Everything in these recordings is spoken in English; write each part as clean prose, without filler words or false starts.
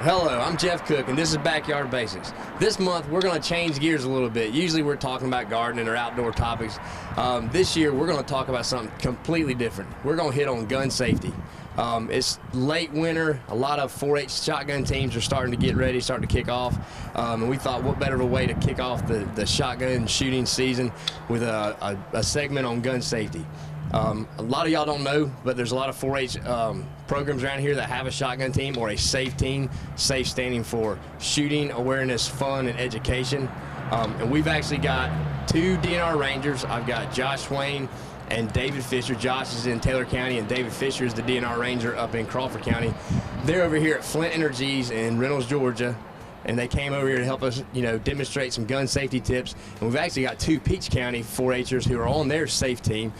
Hello, I'm Jeff Cook, and this is Backyard Basics. This month, we're going to change gears a little bit. Usually, we're talking about gardening or outdoor topics. This year, we're going to talk about something completely different. We're going to hit on gun safety. It's late winter. A lot of 4-H shotgun teams are starting to get ready, starting to kick off. And we thought, what better of a way to kick off the shotgun shooting season with a segment on gun safety. A lot of y'all don't know, but there's a lot of 4-H programs around here that have a shotgun team or a SAFE team. SAFE standing for Shooting, Awareness, Fun, and Education. And we've actually got 2 D.N.R. Rangers. I've got Josh Swain and David Fisher. Josh is in Taylor County, and David Fisher is the D.N.R. Ranger up in Crawford County. They're over here at Flint Energies in Reynolds, Georgia. And they came over here to help us, demonstrate some gun safety tips. And we've actually got 2 Peach County 4-Hers who are on their SAFE team.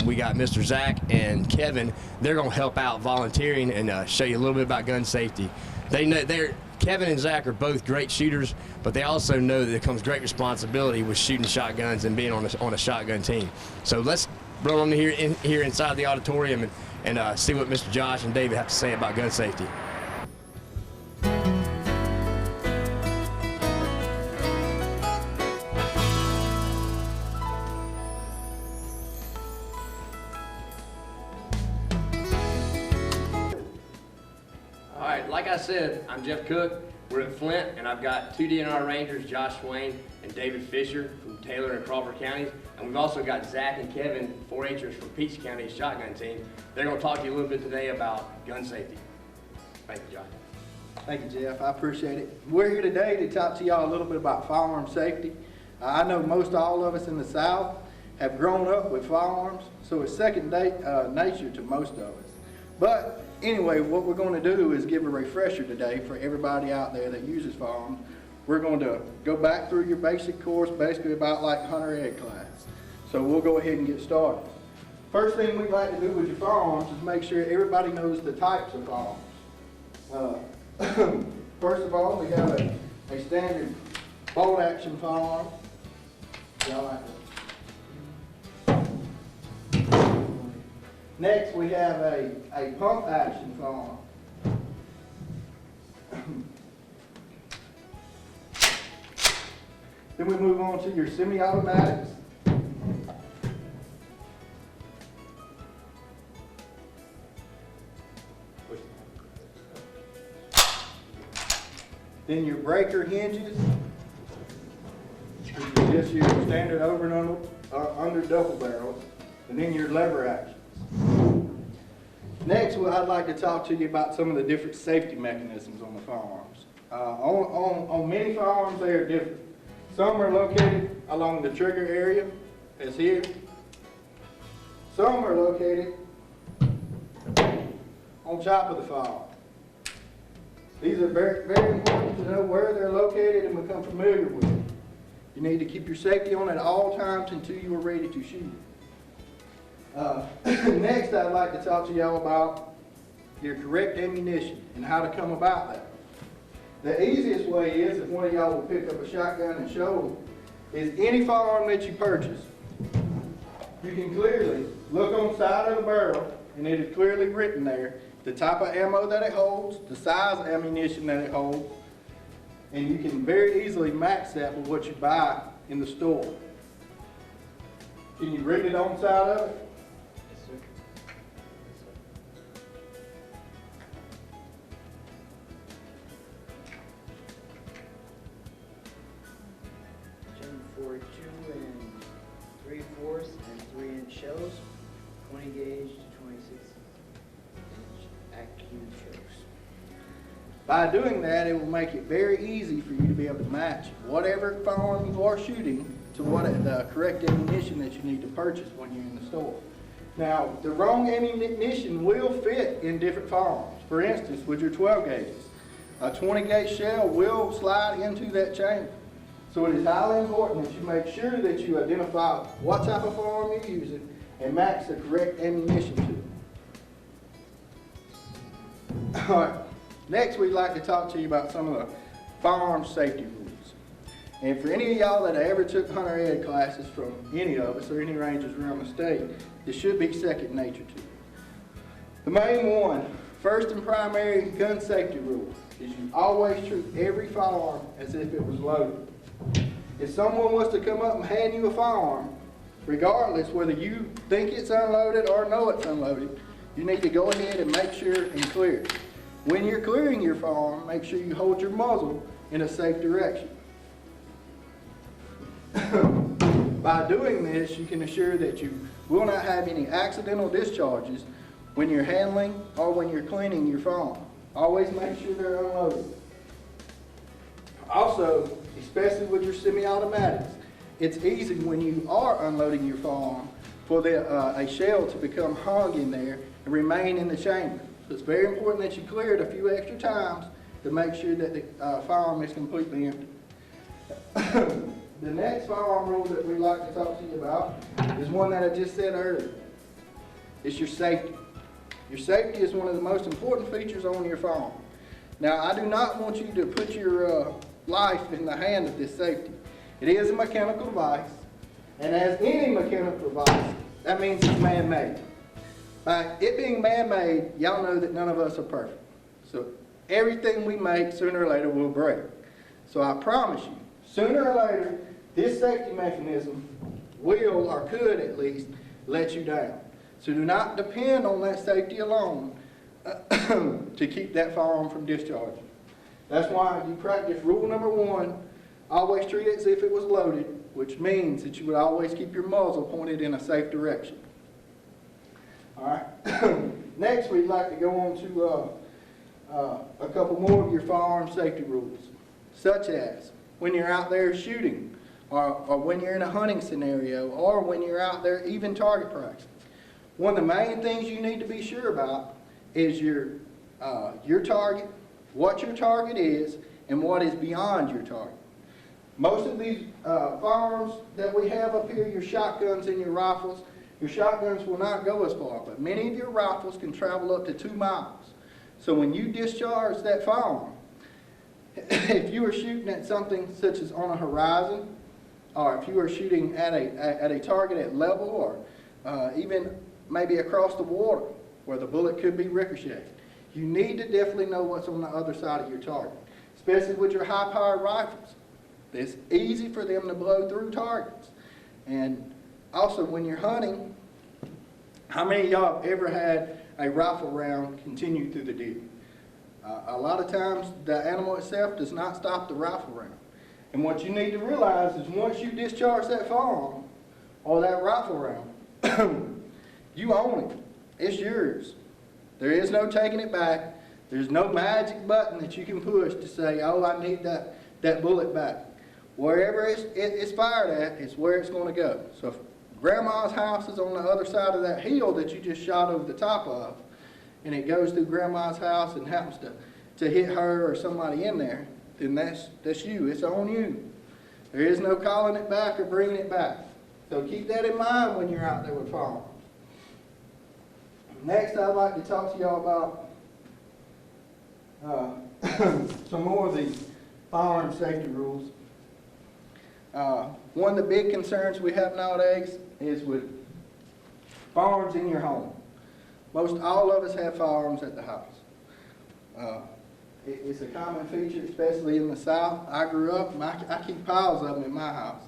We got Mr. Zach and Kevin. They're going to help out volunteering and show you a little bit about gun safety. Kevin and Zach are both great shooters, but they also know that there comes great responsibility with shooting shotguns and being on a shotgun team. So let's run on here inside the auditorium and see what Mr. Josh and David have to say about gun safety. Like I said, I'm Jeff Cook. We're at Flint, and I've got 2 D.N.R. Rangers, Josh Swain and David Fisher from Taylor and Crawford counties. And we've also got Zach and Kevin, 4-Hers from Peach County shotgun team. They're going to talk to you a little bit today about gun safety. Thank you, Josh. Thank you, Jeff. I appreciate it. We're here today to talk to y'all a little bit about firearm safety. I know most all of us in the South have grown up with firearms, so it's second nature to most of us. But anyway, what we're going to do is give a refresher today for everybody out there that uses firearms. We're going to go back through your basic course, basically about like hunter ed class. So we'll go ahead and get started. First thing we like to do with your firearms is make sure everybody knows the types of firearms. First of all, we have a standard bolt action firearm. Y'all like that? Next, we have a pump action firearm. Then we move on to your semi-automatics. Then your breaker hinges, which is just your standard over and under double barrels. And then your lever actions. Next, I'd like to talk to you about some of the different safety mechanisms on the firearms. On many firearms, they are different. Some are located along the trigger area, as here. Some are located on top of the firearm. These are very, very important to know where they're located and become familiar with them. You need to keep your safety on at all times until you are ready to shoot. Next, I'd like to talk to y'all about your correct ammunition and how to come about that. The easiest way is, if one of y'all will pick up a shotgun and show them, is any firearm that you purchase, you can clearly look on the side of the barrel, and it is clearly written there, the type of ammo that it holds, the size of ammunition that it holds, and you can very easily match that with what you buy in the store. Can you read it on the side of it? For 2 3/4 and 3-inch shells, 20 gauge to 26-inch accurate shells. By doing that, it will make it very easy for you to be able to match whatever firearm you are shooting to the correct ammunition that you need to purchase when you're in the store. Now, the wrong ammunition will fit in different firearms. For instance, with your 12 gauges, a 20 gauge shell will slide into that chamber. So it is highly important that you make sure that you identify what type of firearm you're using and match the correct ammunition to it. All right. Next, we'd like to talk to you about some of the firearm safety rules. And for any of y'all that ever took hunter ed classes from any of us or any rangers around the state, this should be second nature to you. The main one first and primary gun safety rule is you always treat every firearm as if it was loaded. If someone was to come up and hand you a firearm, regardless whether you think it's unloaded or know it's unloaded, you need to go ahead and make sure and clear it. When you're clearing your firearm, make sure you hold your muzzle in a safe direction. By doing this, you can assure that you will not have any accidental discharges when you're handling or when you're cleaning your firearm. Always make sure they're unloaded. Also, especially with your semi-automatics, it's easy when you are unloading your firearm for a shell to become hung in there and remain in the chamber. So it's very important that you clear it a few extra times to make sure that the firearm is completely empty. The next firearm rule that we'd like to talk to you about is one that I just said earlier. It's your safety. Your safety is one of the most important features on your firearm. Now, I do not want you to put your life in the hand of this safety. It is a mechanical device, and as any mechanical device, that means it's man-made. By it being man-made, y'all know that none of us are perfect. So everything we make, sooner or later, will break. So I promise you, sooner or later, this safety mechanism will, or could at least, let you down. So do not depend on that safety alone to keep that firearm from discharging. That's why you practice rule number 1, always treat it as if it was loaded, which means that you would always keep your muzzle pointed in a safe direction. All right. Next, we'd like to go on to a couple more of your firearm safety rules, such as when you're out there shooting, or when you're in a hunting scenario, or when you're out there even target practice. One of the main things you need to be sure about is your target, what your target is, and what is beyond your target. Most of these firearms that we have up here, your shotguns and your rifles, your shotguns will not go as far, but many of your rifles can travel up to 2 miles. So when you discharge that firearm, if you are shooting at something such as on a horizon, or if you are shooting at a target at level, or even maybe across the water where the bullet could be ricocheted, you need to definitely know what's on the other side of your target, especially with your high-powered rifles. It's easy for them to blow through targets. And also, when you're hunting, how many of y'all have ever had a rifle round continue through the deer? A lot of times, the animal itself does not stop the rifle round. And what you need to realize is once you discharge that firearm or that rifle round, you own it. It's yours. There is no taking it back. There's no magic button that you can push to say, oh, I need that bullet back. Wherever it's fired at, it's where it's going to go. So if Grandma's house is on the other side of that hill that you just shot over the top of, and it goes through Grandma's house and happens to hit her or somebody in there, then that's you. It's on you. There is no calling it back or bringing it back. So keep that in mind when you're out there with firearms. Next, I'd like to talk to y'all about some more of the firearm safety rules. One of the big concerns we have nowadays is with firearms in your home. Most all of us have firearms at the house. It's a common feature, especially in the South. I grew up, and I keep piles of them in my house.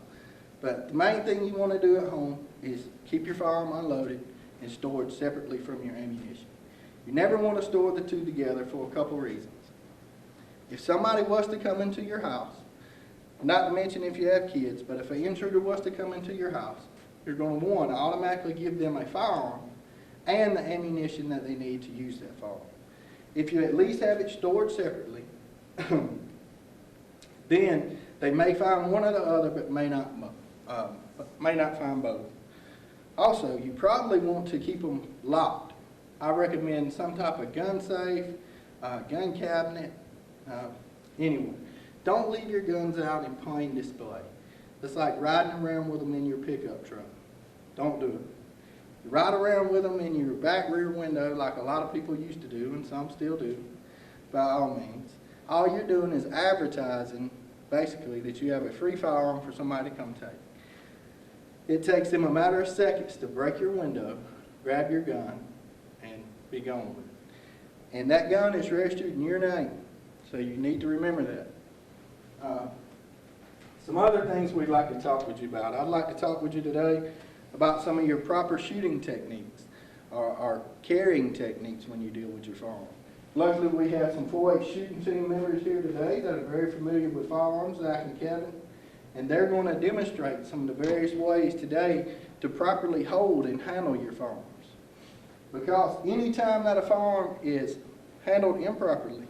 But the main thing you want to do at home is keep your firearm unloaded and stored separately from your ammunition. You never want to store the two together for a couple reasons. If somebody was to come into your house, not to mention if you have kids, but if an intruder was to come into your house, you're going to, one, automatically give them a firearm and the ammunition that they need to use that firearm. If you at least have it stored separately, then they may find one or the other, but may not find both. Also, you probably want to keep them locked. I recommend some type of gun safe, gun cabinet, anyway. Don't leave your guns out in plain display. It's like riding around with them in your pickup truck. Don't do it. You ride around with them in your back rear window like a lot of people used to do, and some still do, by all means. All you're doing is advertising, basically, that you have a free firearm for somebody to come take. It takes them a matter of seconds to break your window, grab your gun, and be gone with it. And that gun is registered in your name, so you need to remember that. Some other things we'd like to talk with you about. I'd like to talk with you today about some of your proper shooting techniques or carrying techniques when you deal with your firearm. Luckily, we have some 4-H shooting team members here today that are very familiar with firearms, Zach and Kevin, and they're going to demonstrate some of the various ways today to properly hold and handle your firearms. Because any time that a firearm is handled improperly,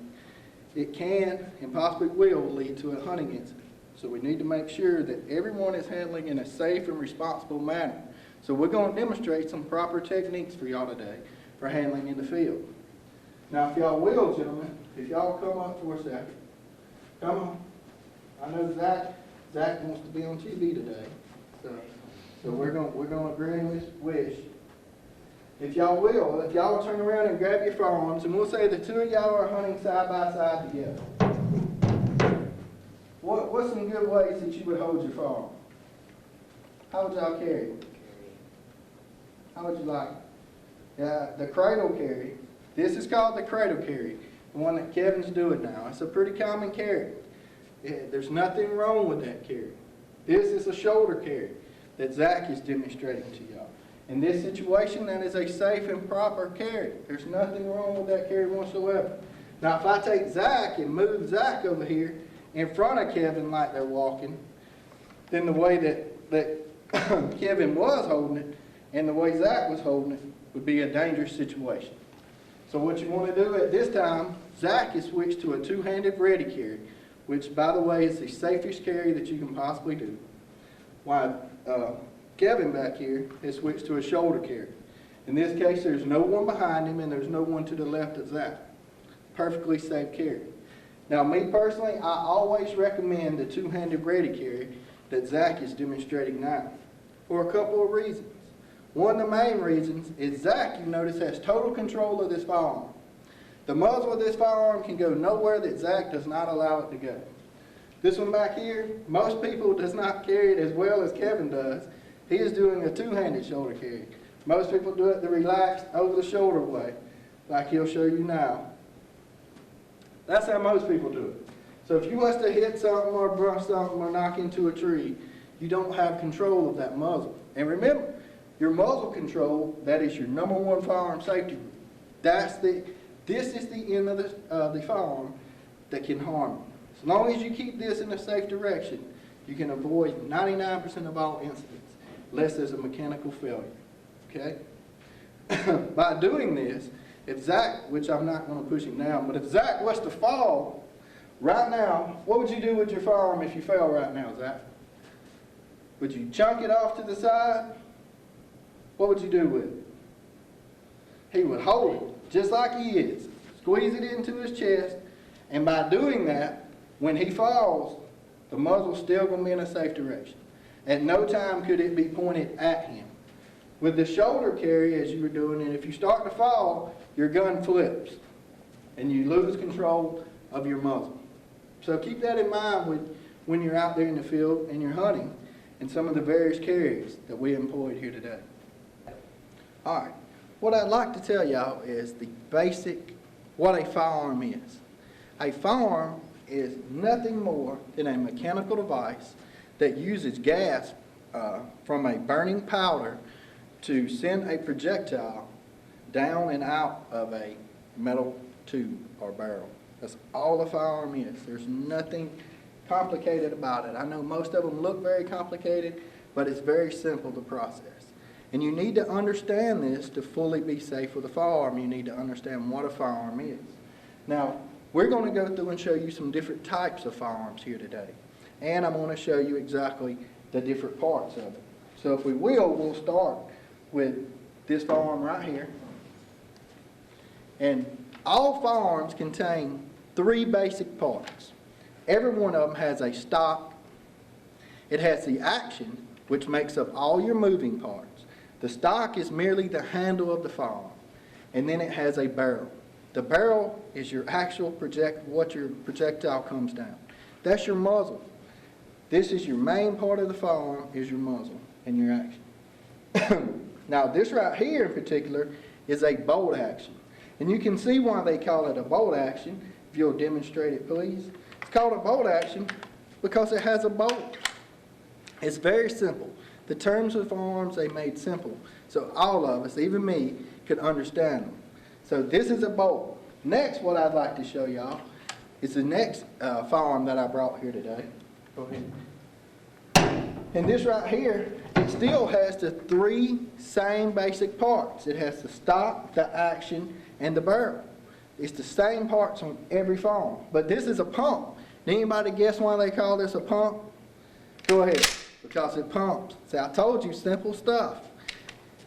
it can and possibly will lead to a hunting incident. So we need to make sure that everyone is handling in a safe and responsible manner. So we're going to demonstrate some proper techniques for y'all today for handling in the field. Now, if y'all will, gentlemen, if y'all come up for a second. Come on. I know Zach wants to be on TV today. So we're going to grant his wish. If y'all will, if y'all turn around and grab your firearms, and we'll say the two of y'all are hunting side by side together. What's some good ways that you would hold your firearm? How would y'all carry it? How would you like it? The cradle carry. This is called the cradle carry, the one that Kevin's doing now. It's a pretty common carry. There's nothing wrong with that carry. This is a shoulder carry that Zach is demonstrating to y'all. In this situation, that is a safe and proper carry. There's nothing wrong with that carry whatsoever. Now, if I take Zach and move Zach over here in front of Kevin like they're walking, then the way that Kevin was holding it and the way Zach was holding it would be a dangerous situation. So what you want to do at this time, Zach is switched to a two-handed ready carry, which, by the way, is the safest carry that you can possibly do. While Kevin back here has switched to a shoulder carry. In this case, there's no one behind him and there's no one to the left of Zach. Perfectly safe carry. Now, me personally, I always recommend the two-handed ready carry that Zach is demonstrating now for a couple of reasons. One of the main reasons is Zach, you notice, has total control of this firearm. The muzzle of this firearm can go nowhere that Zach does not allow it to go. This one back here, most people does not carry it as well as Kevin does. He is doing a two-handed shoulder carry. Most people do it the relaxed, over-the-shoulder way, like he'll show you now. That's how most people do it. So if you must have hit something or brush something or knock into a tree, you don't have control of that muzzle. And remember, your muzzle control, that is your number one firearm safety rule. This is the end of the firearm that can harm you. As long as you keep this in a safe direction, you can avoid 99% of all incidents, unless there's a mechanical failure. Okay? By doing this, if Zach, which I'm not going to push him down, but if Zach was to fall right now, what would you do with your firearm if you fell right now, Zach? Would you chunk it off to the side? What would you do with it? He would hold it just like he is, squeeze it into his chest, and by doing that, when he falls, the muzzle's still going to be in a safe direction. At no time could it be pointed at him. With the shoulder carry, as you were doing, and if you start to fall, your gun flips, and you lose control of your muzzle. So keep that in mind when you're out there in the field and you're hunting, and some of the various carries that we employed here today. All right, what I'd like to tell y'all is the basic, what a firearm is. A firearm is nothing more than a mechanical device that uses gas from a burning powder to send a projectile down and out of a metal tube or barrel. That's all a firearm is. There's nothing complicated about it. I know most of them look very complicated, but it's very simple to process. And you need to understand this to fully be safe with a firearm. You need to understand what a firearm is. Now, we're going to go through and show you some different types of firearms here today. And I'm going to show you exactly the different parts of it. So if we will, we'll start with this firearm right here. And all firearms contain three basic parts. Every one of them has a stock. It has the action, which makes up all your moving parts. The stock is merely the handle of the firearm. And then it has a barrel. The barrel is your actual what your projectile comes down. That's your muzzle. This is your main part of the firearm, is your muzzle and your action. Now this right here in particular is a bolt action. And you can see why they call it a bolt action. If you'll demonstrate it, please. It's called a bolt action because it has a bolt. It's very simple. The terms of firearms they made simple, so all of us, even me, could understand them. So this is a bolt. Next, what I'd like to show y'all is the next firearm that I brought here today. Go ahead. And this right here, it still has the 3 same basic parts. It has the stock, the action, and the barrel. It's the same parts on every firearm. But this is a pump. Did anybody guess why they call this a pump? Go ahead. Because it pumps. See, I told you, simple stuff.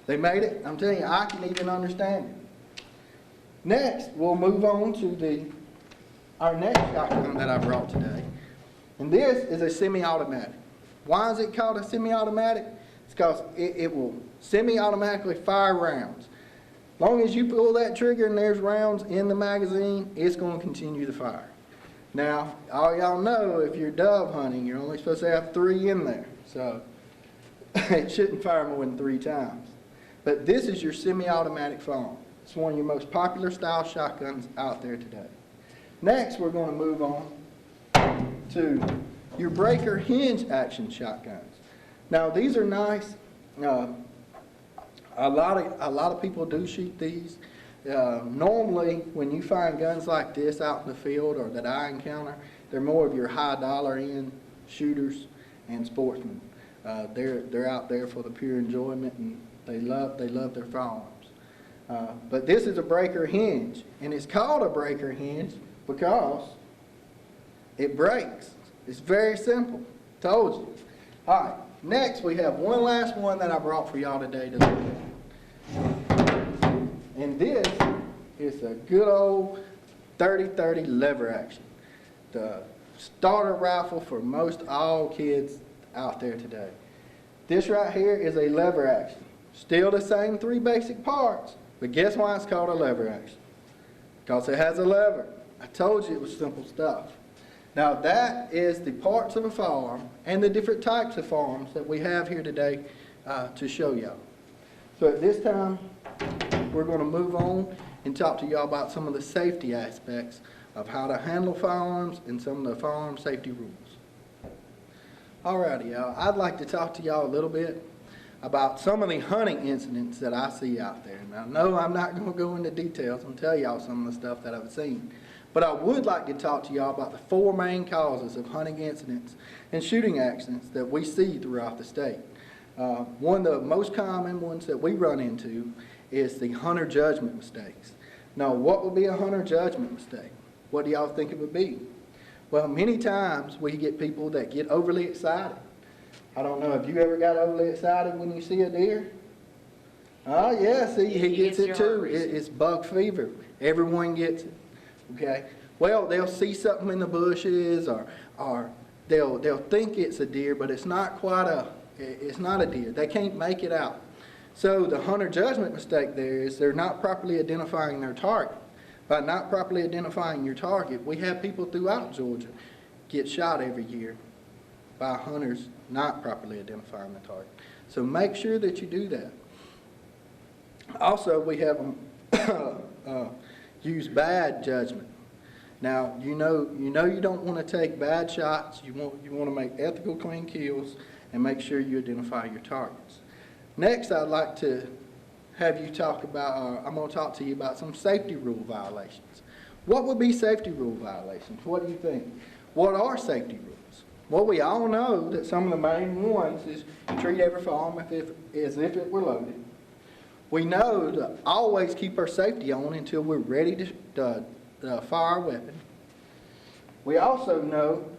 They made it. I'm telling you, I can even understand it. Next, we'll move on to our next shotgun that I brought today. And this is a semi-automatic. Why is it called a semi-automatic? It's because it will semi-automatically fire rounds. As long as you pull that trigger and there's rounds in the magazine, it's going to continue to fire. Now, all y'all know, if you're dove hunting, you're only supposed to have 3 in there. So, it shouldn't fire more than 3 times. But this is your semi-automatic firearm. It's one of your most popular style shotguns out there today. Next, we're going to move on to your breaker hinge action shotguns. Now, these are nice. A lot of people do shoot these. Normally, when you find guns like this out in the field or that I encounter, they're more of your high dollar end shooters and sportsmen. They're out there for the pure enjoyment, and they love their firearms. But this is a breaker hinge, and it's called a breaker hinge because it breaks. It's very simple. Told you. All right. Next, we have one last one that I brought for y'all today to look at. And this is a good old 30-30 lever action. The starter rifle for most all kids out there today. This right here is a lever action. Still the same 3 basic parts, but guess why it's called a lever action? Because it has a lever. I told you it was simple stuff. Now that is the parts of a firearm and the different types of firearms that we have here today to show y'all. So at this time, we're going to move on and talk to y'all about some of the safety aspects of how to handle firearms and some of the firearm safety rules. Alrighty, y'all. I'd like to talk to y'all a little bit about some of the hunting incidents that I see out there. Now, no, I'm not going to go into details and tell y'all some of the stuff that I've seen. But I would like to talk to y'all about the 4 main causes of hunting incidents and shooting accidents that we see throughout the state. One of the most common ones that we run into is the hunter judgment mistakes. Now, what would be a hunter judgment mistake? What do y'all think it would be? Well, many times we get people that get overly excited. I don't know, have you ever got overly excited when you see a deer? Oh, yeah, see, he gets it too. It's buck fever. Everyone gets it. Okay? Well, they'll see something in the bushes or they'll think it's a deer, but it's not a deer. They can't make it out. So the hunter judgment mistake there is they're not properly identifying their target. By not properly identifying your target, we have people throughout Georgia get shot every year by hunters not properly identifying the target. So make sure that you do that. Also, we have them use bad judgment. Now, you know you don't want to take bad shots. You want to make ethical, clean kills and make sure you identify your targets. Next, I'd like to have you talk about, I'm going to talk to you about some safety rule violations. What would be safety rule violations? What do you think? What are safety rules? Well, we all know that some of the main ones is treat every firearm as if it were loaded. We know to always keep our safety on until we're ready to fire our weapon. We also know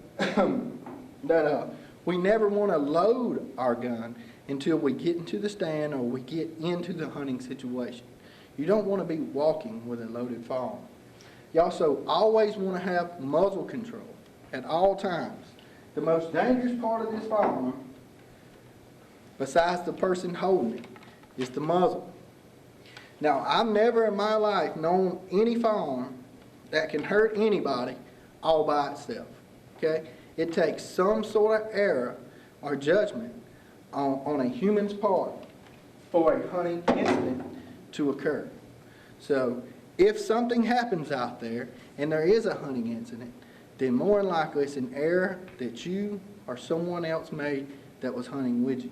that we never want to load our gun until we get into the stand or we get into the hunting situation. You don't want to be walking with a loaded firearm. You also always want to have muzzle control at all times. The most dangerous part of this firearm, besides the person holding it, is the muzzle. Now, I've never in my life known any firearm that can hurt anybody all by itself. Okay? It takes some sort of error or judgment on a human's part for a hunting incident to occur. So If something happens out there and there is a hunting incident, then more than likely it's an error that you or someone else made that was hunting with you.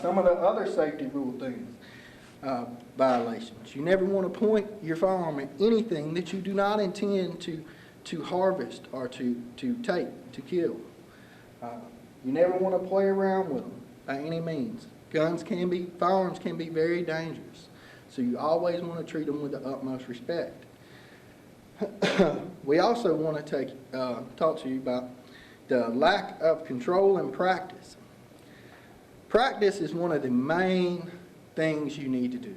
Some of the other safety rule things, violations. You never want to point your firearm at anything that you do not intend to harvest or to take, to kill. You never want to play around with them by any means. Firearms can be very dangerous. So you always want to treat them with the utmost respect. We also want to talk to you about the lack of control and practice. Practice is one of the main things you need to do.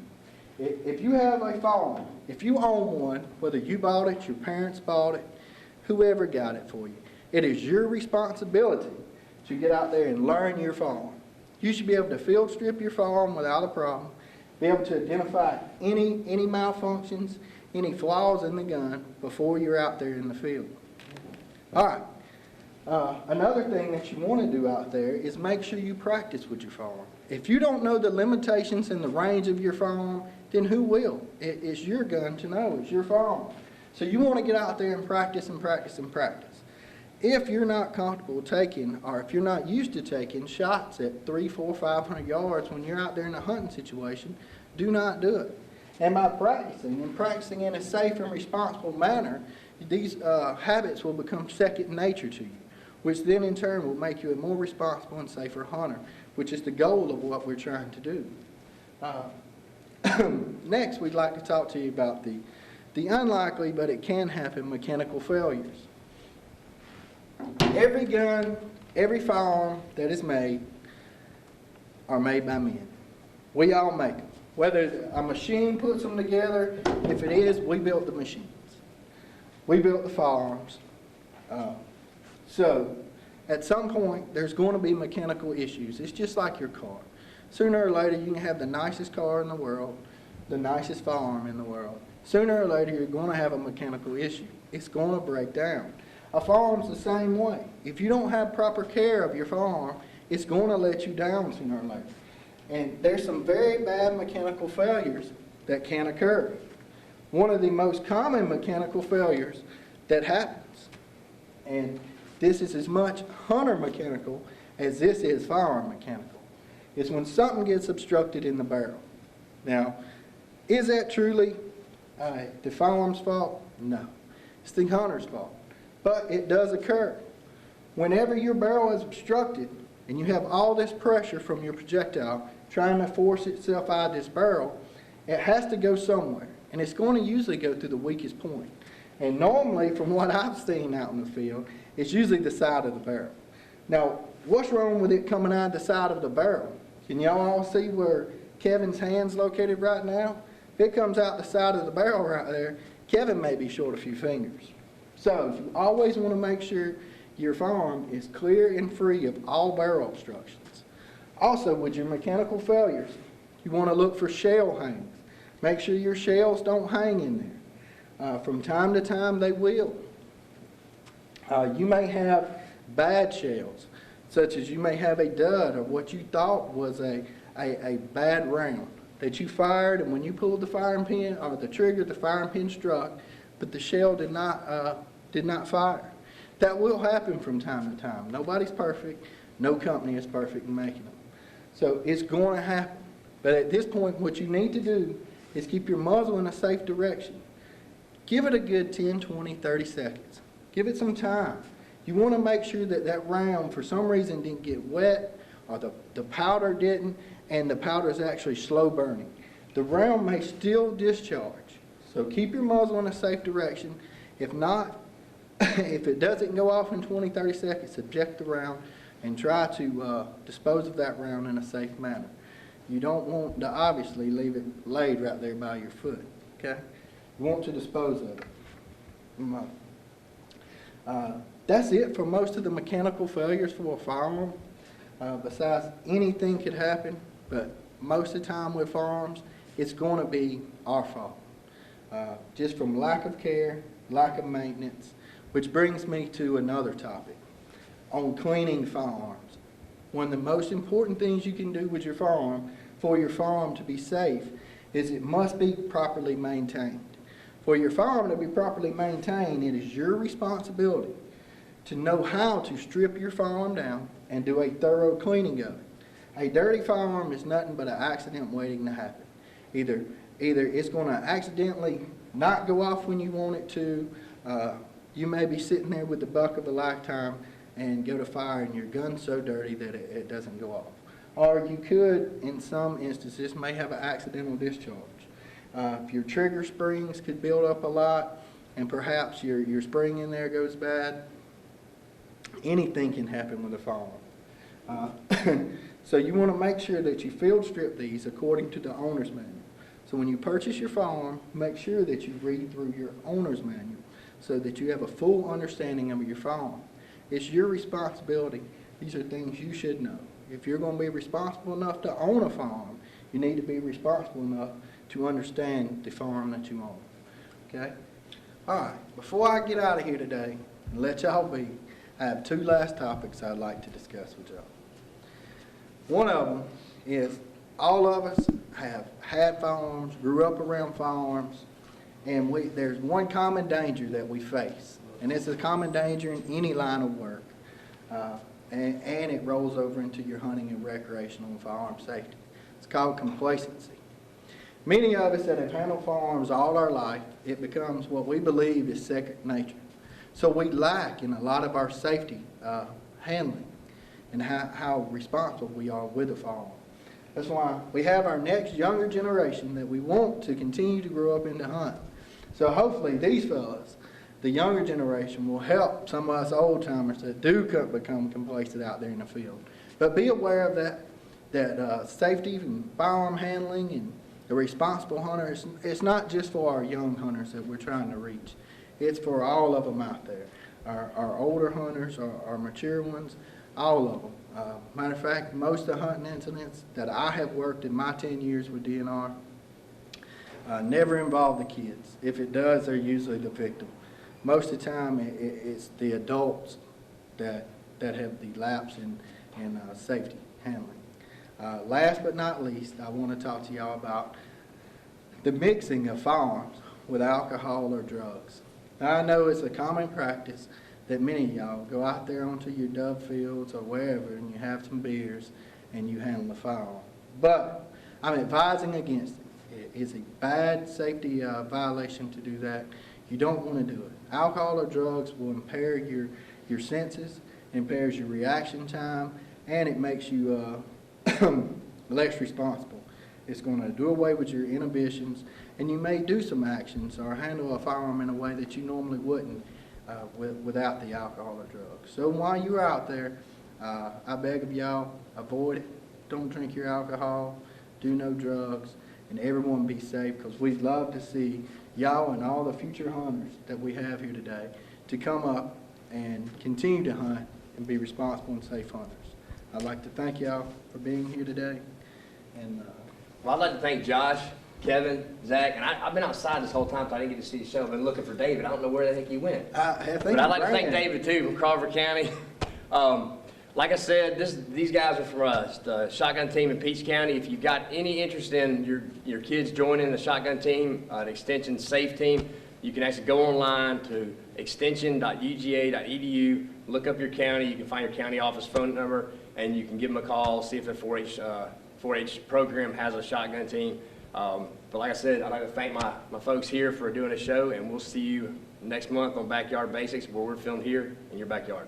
If you have a firearm, if you own one, whether you bought it, your parents bought it, whoever got it for you, it is your responsibility to get out there and learn your firearm. You should be able to field strip your firearm without a problem, be able to identify any malfunctions, any flaws in the gun before you're out there in the field. All right. Another thing that you want to do out there is make sure you practice with your firearm. If you don't know the limitations and the range of your firearm, then who will? It's your gun to know. It's your firearm. So you want to get out there and practice and practice and practice. If you're not comfortable taking, or if you're not used to taking shots at 300, 400, 500 yards when you're out there in a hunting situation, do not do it. And by practicing in a safe and responsible manner, these habits will become second nature to you, which then in turn will make you a more responsible and safer hunter, which is the goal of what we're trying to do. Next, we'd like to talk to you about the unlikely, but it can happen, mechanical failures. Every gun, every firearm that is made are made by men. We all make them. Whether a machine puts them together, if it is, we built the machines. We built the firearms. So, at some point, there's going to be mechanical issues. It's just like your car. Sooner or later, you can have the nicest car in the world, the nicest firearm in the world. Sooner or later, you're going to have a mechanical issue. It's going to break down. A firearm's the same way. If you don't have proper care of your firearm, it's going to let you down sooner or later. And there's some very bad mechanical failures that can occur. One of the most common mechanical failures that happens, and this is as much hunter mechanical as this is firearm mechanical, is when something gets obstructed in the barrel. Now, is that truly the firearm's fault? No. It's the hunter's fault. But it does occur. Whenever your barrel is obstructed and you have all this pressure from your projectile trying to force itself out of this barrel, it has to go somewhere. And it's going to usually go through the weakest point. And normally, from what I've seen out in the field, it's usually the side of the barrel. Now, what's wrong with it coming out of the side of the barrel? Can y'all all see where Kevin's hand's located right now? If it comes out the side of the barrel right there, Kevin may be short a few fingers. So, you always want to make sure your firearm is clear and free of all barrel obstructions. Also, with your mechanical failures, you want to look for shell hangs. Make sure your shells don't hang in there. From time to time, they will. You may have bad shells, such as you may have a dud or what you thought was a bad round that you fired, and when you pulled the firing pin or the trigger, the firing pin struck, but the shell did not fire. That will happen from time to time. Nobody's perfect. No company is perfect in making them. So it's going to happen. But at this point, what you need to do is keep your muzzle in a safe direction. Give it a good 10, 20, 30 seconds. Give it some time. You want to make sure that that round, for some reason, didn't get wet, or the powder didn't, and the powder is actually slow burning. The round may still discharge. So keep your muzzle in a safe direction. If not, if it doesn't go off in 20, 30 seconds, subject the round and try to dispose of that round in a safe manner. You don't want to obviously leave it laid right there by your foot, okay? You want to dispose of it. That's it for most of the mechanical failures for a firearm. Besides, anything could happen, but most of the time with firearms, it's going to be our fault. Just from lack of care, lack of maintenance, which brings me to another topic on cleaning firearms. One of the most important things you can do with your firearm for your firearm to be safe is it must be properly maintained. For your firearm to be properly maintained, it is your responsibility to know how to strip your firearm down and do a thorough cleaning of it. A dirty firearm is nothing but an accident waiting to happen. Either it's going to accidentally not go off when you want it to. You may be sitting there with the buck of a lifetime and go to fire and your gun's so dirty that it doesn't go off. Or you could, in some instances, may have an accidental discharge. If your trigger springs could build up a lot and perhaps your spring in there goes bad, anything can happen with a firearm. So you want to make sure that you field strip these according to the owner's manual. So when you purchase your firearm, make sure that you read through your owner's manual so that you have a full understanding of your firearm. It's your responsibility. These are things you should know. If you're going to be responsible enough to own a firearm, you need to be responsible enough to understand the firearm that you own. Okay? All right. Before I get out of here today and let y'all be, I have two last topics I'd like to discuss with y'all. One of them is all of us have had firearms, grew up around firearms, and there's one common danger that we face, and it's a common danger in any line of work, and it rolls over into your hunting and recreational and firearm safety. It's called complacency. Many of us that have handled firearms all our life, it becomes what we believe is second nature. So we lack in a lot of our safety handling and how responsible we are with a firearm. That's why we have our next younger generation that we want to continue to grow up into hunting. So hopefully these fellas, the younger generation, will help some of us old timers that do become complacent out there in the field. But be aware of that safety and firearm handling and the responsible hunter. It's not just for our young hunters that we're trying to reach. It's for all of them out there. Our older hunters, our mature ones, all of them. Matter of fact, most of the hunting incidents that I have worked in my 10 years with D.N.R. Never involve the kids. If it does, they're usually the victim. Most of the time, it's the adults that have the lapse in safety handling. Last but not least, I want to talk to y'all about the mixing of firearms with alcohol or drugs. Now, I know it's a common practice that many of y'all go out there onto your dove fields or wherever and you have some beers and you handle the firearm. But I'm advising against it. It is a bad safety violation to do that. You don't want to do it. Alcohol or drugs will impair your senses, impairs your reaction time, and it makes you less responsible. It's going to do away with your inhibitions, and you may do some actions or handle a firearm in a way that you normally wouldn't without the alcohol or drugs. So while you're out there, I beg of y'all, avoid it. Don't drink your alcohol. Do no drugs. And everyone be safe, because we'd love to see y'all and all the future hunters that we have here today to come up and continue to hunt and be responsible and safe hunters. I'd like to thank y'all for being here today. And Well, I'd like to thank Josh, Kevin, Zach, and I've been outside this whole time, so I didn't get to see the show. I've been looking for David. I don't know where the heck he went. But I'd like to thank David, too, from Crawford County. Like I said, these guys are from us, the shotgun team in Peach County. If you've got any interest in your kids joining the shotgun team, the extension safe team, you can actually go online to extension.uga.edu, look up your county. You can find your county office phone number, and you can give them a call, see if the 4-H program has a shotgun team. But like I said, I'd like to thank my folks here for doing a show, and we'll see you next month on Backyard Basics, where we're filmed here in your backyard.